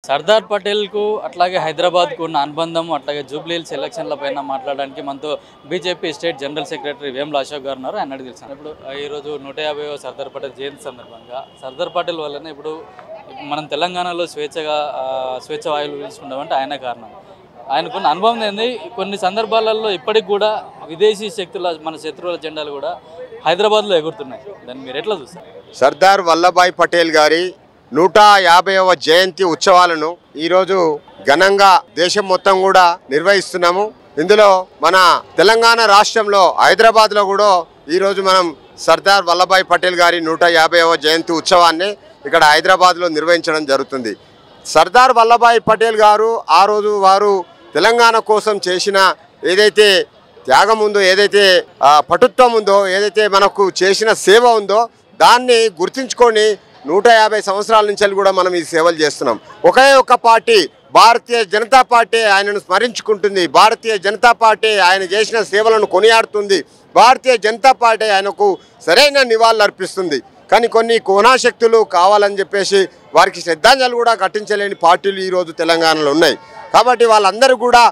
సర్దార్ పటేల్కు అట్లాగే హైదరాబాద్కు ఉన్న అనుబంధం అట్లాగే జూబ్లీ హిల్స్ ఎలక్షన్ల పైన మాట్లాడడానికి మనతో BJP state general secretary Vemula Ashok garu ఉన్నారు. ఆయన అడిగి తెలుసు. ఇప్పుడు ఈరోజు 150వ సర్దార్ పటేల్ జయంతి సందర్భంగా సర్దార్ పటేల్ వల్లనే ఇప్పుడు మనం తెలంగాణలో స్వేచ్ఛ వాయువులు పీల్చుకుంటామంటే ఆయన కారణం. ఆయనకున్న అనుభవం ఏంది, కొన్ని సందర్భాలలో ఇప్పటికి కూడా విదేశీ శక్తుల మన శత్రువుల జెండాలు కూడా హైదరాబాద్లో ఎగురుతున్నాయి. దాన్ని మీరు ఎట్లా చూస్తారు? సర్దార్ వల్లభాయ్ పటేల్ గారి 150వ జయంతి ఉత్సవాలను ఈరోజు ఘనంగా దేశం మొత్తం కూడా నిర్వహిస్తున్నాము. ఇందులో మన తెలంగాణ రాష్ట్రంలో హైదరాబాద్లో కూడా ఈరోజు మనం సర్దార్ వల్లభాయ్ పటేల్ గారి 150వ జయంతి ఉత్సవాన్ని ఇక్కడ హైదరాబాద్లో నిర్వహించడం జరుగుతుంది. సర్దార్ వల్లభాయ్ పటేల్ గారు ఆ రోజు వారు తెలంగాణ కోసం చేసిన ఏదైతే త్యాగం ఉందో, ఏదైతే పటుత్వం ఉందో, ఏదైతే మనకు చేసిన సేవ ఉందో దాన్ని గుర్తించుకొని 150 సంవత్సరాల నుంచి కూడా మనం ఈ సేవలు చేస్తున్నాం. ఒకే ఒక పార్టీ భారతీయ జనతా పార్టీ ఆయనను స్మరించుకుంటుంది. భారతీయ జనతా పార్టీ ఆయన చేసిన సేవలను కొనియాడుతుంది. భారతీయ జనతా పార్టీ ఆయనకు సరైన నివాళులు అర్పిస్తుంది. కానీ కొన్ని కోనాశక్తులు కావాలని చెప్పేసి వారికి శ్రద్ధాంజలి కూడా కట్టించలేని పార్టీలు ఈరోజు తెలంగాణలో ఉన్నాయి. కాబట్టి వాళ్ళందరూ కూడా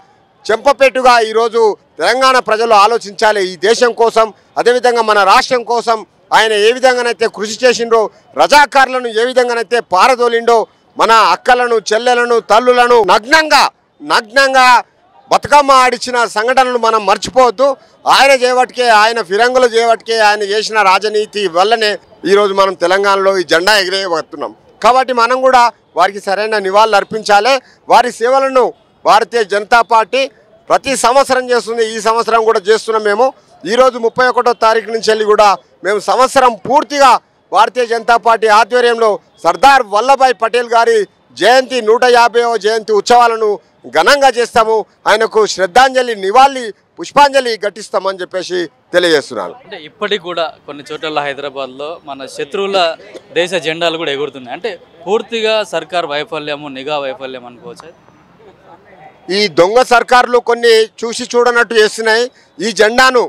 చెంపపెట్టుగా ఈరోజు తెలంగాణ ప్రజలు ఆలోచించాలి. ఈ దేశం కోసం, అదేవిధంగా మన రాష్ట్రం కోసం ఆయన ఏ విధంగానైతే కృషి చేసిండో, రజాకారులను ఏ విధంగానైతే పారదోలిండో, మన అక్కలను, చెల్లెలను, తల్లులను నగ్నంగా బతుకమ్మ ఆడిచిన సంఘటనలు మనం మర్చిపోవద్దు. ఆయన చేయబట్టికే, ఆయన ఫిరంగులు చేయబట్టికే, ఆయన చేసిన రాజనీతి వల్లనే ఈరోజు మనం తెలంగాణలో ఈ జెండా ఎగిరేయబడుతున్నాం. కాబట్టి మనం కూడా వారికి సరైన నివాళులు అర్పించాలి. వారి సేవలను భారతీయ జనతా పార్టీ ప్రతి సంవత్సరం చేస్తుంది. ఈ సంవత్సరం కూడా చేస్తున్నాం. మేము ఈరోజు 31వ తారీఖు నుంచి వెళ్ళి కూడా మేము సంవత్సరం పూర్తిగా భారతీయ జనతా పార్టీ ఆధ్వర్యంలో సర్దార్ వల్లభాయ్ పటేల్ గారి జయంతి 150వ జయంతి ఉత్సవాలను ఘనంగా చేస్తాము. ఆయనకు శ్రద్ధాంజలి, నివాళి, పుష్పాంజలి ఘటిస్తామని చెప్పేసి తెలియజేస్తున్నాను. అంటే ఇప్పటికి కూడా కొన్ని చోట్ల హైదరాబాద్లో మన శత్రువుల దేశ జెండాలు కూడా ఎగురుతున్నాయి. అంటే పూర్తిగా సర్కార్ వైఫల్యము, నిఘా వైఫల్యం అనుకోవచ్చు. ఈ దొంగ సర్కారులు కొన్ని చూసి చూడనట్టు చేస్తున్నాయి. ఈ జెండాను,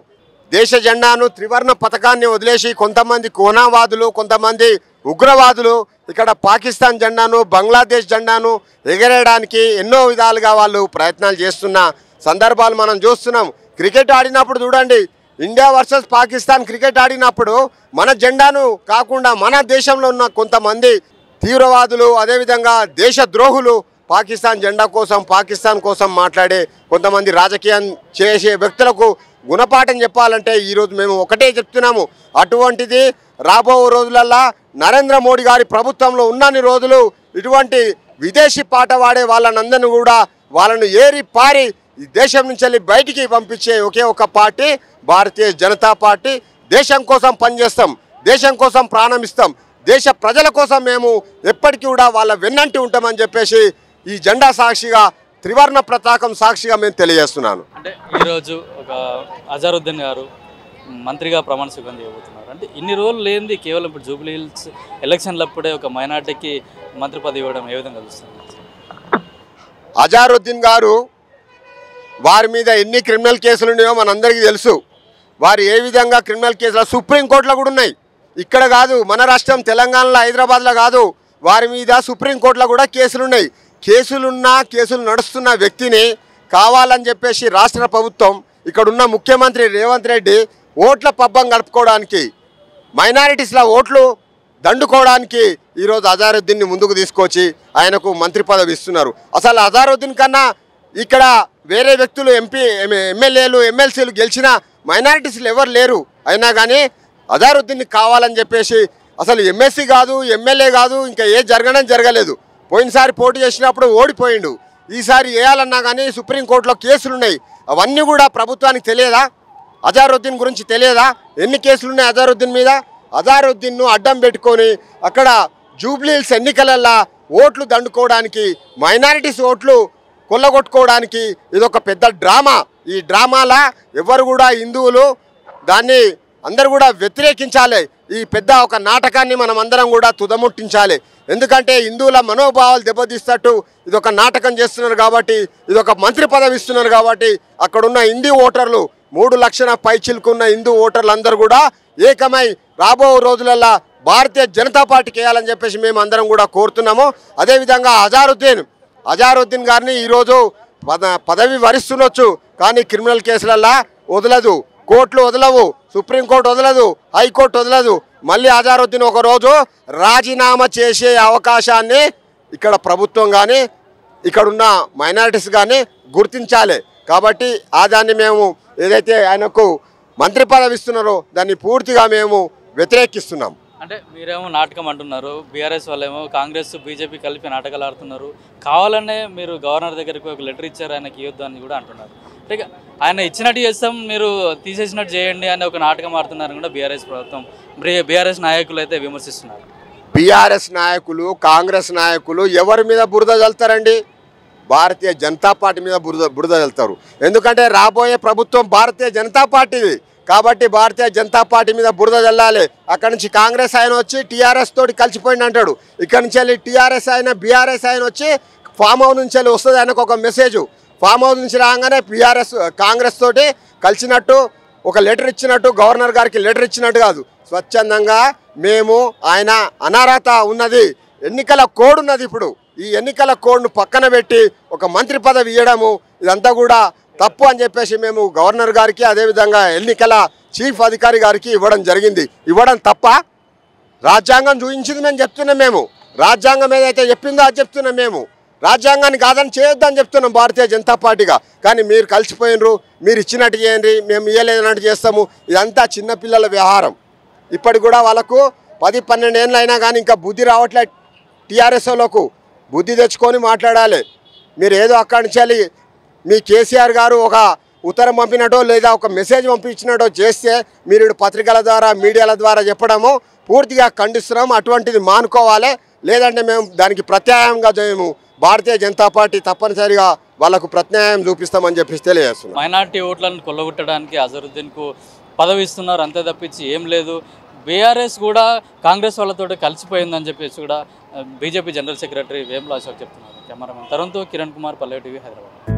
దేశ జెండాను, త్రివర్ణ పథకాన్ని వదిలేసి కొంతమంది కోనావాదులు, కొంతమంది ఉగ్రవాదులు ఇక్కడ పాకిస్తాన్ జెండాను, బంగ్లాదేశ్ జెండాను ఎగరేయడానికి ఎన్నో విధాలుగా వాళ్ళు ప్రయత్నాలు చేస్తున్న సందర్భాలు మనం చూస్తున్నాం. క్రికెట్ ఆడినప్పుడు చూడండి, ఇండియా వర్సెస్ పాకిస్తాన్ క్రికెట్ ఆడినప్పుడు మన జెండాను కాకుండా మన దేశంలో ఉన్న కొంతమంది తీవ్రవాదులు, అదేవిధంగా దేశ ద్రోహులు పాకిస్తాన్ జెండా కోసం, పాకిస్తాన్ కోసం మాట్లాడే కొంతమంది రాజకీయం చేసే వ్యక్తులకు గుణపాఠం చెప్పాలంటే ఈరోజు మేము ఒకటే చెప్తున్నాము. అటువంటిది రాబో రోజులల్లా నరేంద్ర మోడీ గారి ప్రభుత్వంలో ఉన్నన్ని రోజులు ఇటువంటి విదేశీ పాట వాడే వాళ్ళనందరినీ కూడా వాళ్ళను ఏరి పారి ఈ దేశం నుంచి వెళ్ళి బయటికి పంపించే ఒకే ఒక పార్టీ భారతీయ జనతా పార్టీ. దేశం కోసం పనిచేస్తాం, దేశం కోసం ప్రాణం ఇస్తాం, దేశ ప్రజల కోసం మేము ఎప్పటికీ కూడా వాళ్ళ వెన్నంటి ఉంటామని చెప్పేసి ఈ జెండా సాక్షిగా, త్రివర్ణ పతాకం సాక్షిగా మేము తెలియజేస్తున్నాను. అంటే ఈరోజు ఒక అజారుద్దీన్ గారు మంత్రిగా ప్రమాణ స్వీకారం చేయబోతున్నారు. అంటే ఇన్ని రోజులు లేనిది కేవలం ఇప్పుడు జూబ్లీ హిల్స్ ఎలక్షన్లప్పుడే ఒక మైనార్టీకి మంత్రి పదవి ఇవ్వడం ఏ విధంగా చూస్తుంది? అజారుద్దీన్ గారు వారి మీద ఎన్ని క్రిమినల్ కేసులు ఉన్నాయో మనందరికీ తెలుసు. వారు ఏ విధంగా క్రిమినల్ కేసులు సుప్రీంకోర్టులో కూడా ఉన్నాయి. ఇక్కడ కాదు, మన రాష్ట్రం తెలంగాణలో, హైదరాబాద్లో కాదు, వారి మీద సుప్రీంకోర్టులో కూడా కేసులున్నాయి. కేసులు నడుస్తున్న వ్యక్తిని కావాలని చెప్పేసి రాష్ట్ర ప్రభుత్వం, ఇక్కడున్న ముఖ్యమంత్రి రేవంత్ రెడ్డి ఓట్ల పబ్బం గడుపుకోవడానికి, మైనారిటీస్ల ఓట్లు దండుకోవడానికి ఈరోజు అజారుద్దీన్ని ముందుకు తీసుకొచ్చి ఆయనకు మంత్రి పదవి ఇస్తున్నారు. అసలు అజారుద్దీన్ కన్నా ఇక్కడ వేరే వ్యక్తులు ఎమ్మెల్యేలు, ఎమ్మెల్సీలు గెలిచిన మైనారిటీస్లు ఎవరు లేరు. అయినా కానీ అజారుద్దీన్ని కావాలని చెప్పేసి అసలు ఎంఎస్సీ కాదు, ఎమ్మెల్యే కాదు, ఇంకా ఏ జరగలేదు. పోయినసారి పోటీ చేసినప్పుడు ఓడిపోయిండు. ఈసారి వేయాలన్నా కానీ సుప్రీంకోర్టులో కేసులున్నాయి. అవన్నీ కూడా ప్రభుత్వానికి తెలియదా? అజారుద్దీన్ గురించి తెలియదా? ఎన్ని కేసులున్నాయి అజారుద్దీన్ మీద? అజారుద్దీన్ను అడ్డం పెట్టుకొని అక్కడ జూబ్లీ హిల్స్ ఎన్నికలల్లో ఓట్లు దండుకోవడానికి, మైనారిటీస్ ఓట్లు కొల్లగొట్టుకోవడానికి ఇదొక పెద్ద డ్రామా. ఈ డ్రామాలా ఎవరు కూడా హిందువులు దాన్ని అందరూ కూడా వ్యతిరేకించాలి. ఈ పెద్ద ఒక నాటకాన్ని మనం అందరం కూడా తుదముట్టించాలి. ఎందుకంటే హిందువుల మనోభావాలు దెబ్బతీస్తట్టు ఇదొక నాటకం చేస్తున్నారు కాబట్టి, ఇదొక మంత్రి పదవి ఇస్తున్నారు కాబట్టి అక్కడున్న హిందూ ఓటర్లు 3 లక్షల పైచిలుకున్న హిందూ ఓటర్లు అందరూ కూడా ఏకమై రాబో రోజులల్లో భారతీయ జనతా పార్టీకి వేయాలని చెప్పేసి మేము అందరం కూడా కోరుతున్నాము. అదేవిధంగా అజారుద్దీన్ అజారుద్దీన్ గారిని ఈరోజు పదవి వరిస్తుండొచ్చు, కానీ క్రిమినల్ కేసులల్లా వదలదు, కోర్టులు వదలవు, సుప్రీంకోర్టు వదలదు, హైకోర్టు వదలదు. మళ్ళీ అజారుద్దీన్ ఒకరోజు రాజీనామా చేసే అవకాశాన్ని ఇక్కడ ప్రభుత్వం కానీ ఇక్కడున్న మైనారిటీస్ కానీ గుర్తించాలి. కాబట్టి దాన్ని మేము ఏదైతే ఆయనకు మంత్రి పదవి ఇస్తున్నారో దాన్ని పూర్తిగా మేము వ్యతిరేకిస్తున్నాం. అంటే మీరేమో నాటకం అంటున్నారు, బీఆర్ఎస్ వాళ్ళేమో కాంగ్రెస్ బీజేపీ కలిపి నాటకాలు ఆడుతున్నారు, కావాలనే మీరు గవర్నర్ దగ్గరికి ఒక లెటర్ ఇచ్చారు ఆయనకి ఇవ్వద్దు అని కూడా అంటున్నారు. అంటే ఆయన ఇచ్చినట్టు చేస్తాం, మీరు తీసేసినట్టు చేయండి అని ఒక నాటకం ఆడుతున్నారని కూడా బీఆర్ఎస్ ప్రభుత్వం బీఆర్ఎస్ నాయకులు అయితే విమర్శిస్తున్నారు. బీఆర్ఎస్ నాయకులు కాంగ్రెస్ నాయకులు ఎవరి మీద బురద చల్లుతారండి? భారతీయ జనతా పార్టీ మీద బురద చల్లుతారు. ఎందుకంటే రాబోయే ప్రభుత్వం భారతీయ జనతా పార్టీది కాబట్టి భారతీయ జనతా పార్టీ మీద బురద చల్లాలి. అక్కడి నుంచి కాంగ్రెస్ ఆయన వచ్చి టీఆర్ఎస్ తోటి కలిసిపోయింది అంటాడు, ఇక్కడి నుంచి వెళ్ళి టీఆర్ఎస్ ఆయన బీఆర్ఎస్ ఆయన వచ్చి ఫామ్ హౌస్ నుంచి వెళ్ళి వస్తుంది ఆయనకు ఒక మెసేజ్. ఫామ్ హౌస్ నుంచి రాగానే కాంగ్రెస్ తోటి కలిసినట్టు ఒక లెటర్ ఇచ్చినట్టు, గవర్నర్ గారికి లెటర్ ఇచ్చినట్టు కాదు, స్వచ్ఛందంగా మేము ఆయన అనర్హత ఉన్నది, ఎన్నికల కోడ్ ఉన్నది. ఇప్పుడు ఈ ఎన్నికల కోడ్ను పక్కన పెట్టి ఒక మంత్రి పదవి ఇవ్వడము ఇదంతా కూడా తప్పు అని చెప్పేసి మేము గవర్నర్ గారికి అదేవిధంగా ఎన్నికల చీఫ్ అధికారి గారికి ఇవ్వడం జరిగింది. ఇవ్వడం తప్ప? రాజ్యాంగం చూపించింది మేము చెప్తున్నాం. మేము రాజ్యాంగం ఏదైతే చెప్పిందో అది చెప్తున్నాం. మేము రాజ్యాంగాన్ని కాదని చేయొద్దని చెప్తున్నాం భారతీయ జనతా పార్టీగా. కానీ మీరు కలిసిపోయినరు, మీరు ఇచ్చినట్టు చేయండి, మేము ఇవ్వలేదన్నట్టు చేస్తాము. ఇదంతా చిన్నపిల్లల వ్యవహారం. ఇప్పటికి కూడా వాళ్ళకు 10-12 ఏళ్ళు అయినా కానీ ఇంకా బుద్ధి రావట్లే. టీఆర్ఎస్ వాళ్ళకు బుద్ధి తెచ్చుకొని మాట్లాడాలి. మీరు ఏదో అక్కడి నుంచి మీ కేసీఆర్ గారు ఒక ఉత్తరం పంపినట్టో లేదా ఒక మెసేజ్ పంపించినట్టో చేస్తే మీరు పత్రికల ద్వారా మీడియాల ద్వారా చెప్పడము పూర్తిగా ఖండిస్తున్నాము. అటువంటిది మానుకోవాలి. లేదంటే మేము దానికి ప్రత్యామ్నాయంగా మేము భారతీయ జనతా పార్టీ తప్పనిసరిగా వాళ్ళకు ప్రత్యామ్నాయం చూపిస్తామని చెప్పి తెలియజేస్తున్నాం. మైనార్టీ ఓట్లను కొల్లగొట్టడానికి అజరుద్దీన్కు పదవి ఇస్తున్నారు, అంతే తప్పించి ఏం లేదు. బీఆర్ఎస్ కూడా కాంగ్రెస్ వాళ్ళతో కలిసిపోయిందని చెప్పేసి కూడా BJP general secretary Vemula Ashok చెప్తున్నారు. కెమెరామెన్ తరుణ్తో కిరణ్ కుమార్, పల్లె టీవీ, హైదరాబాద్.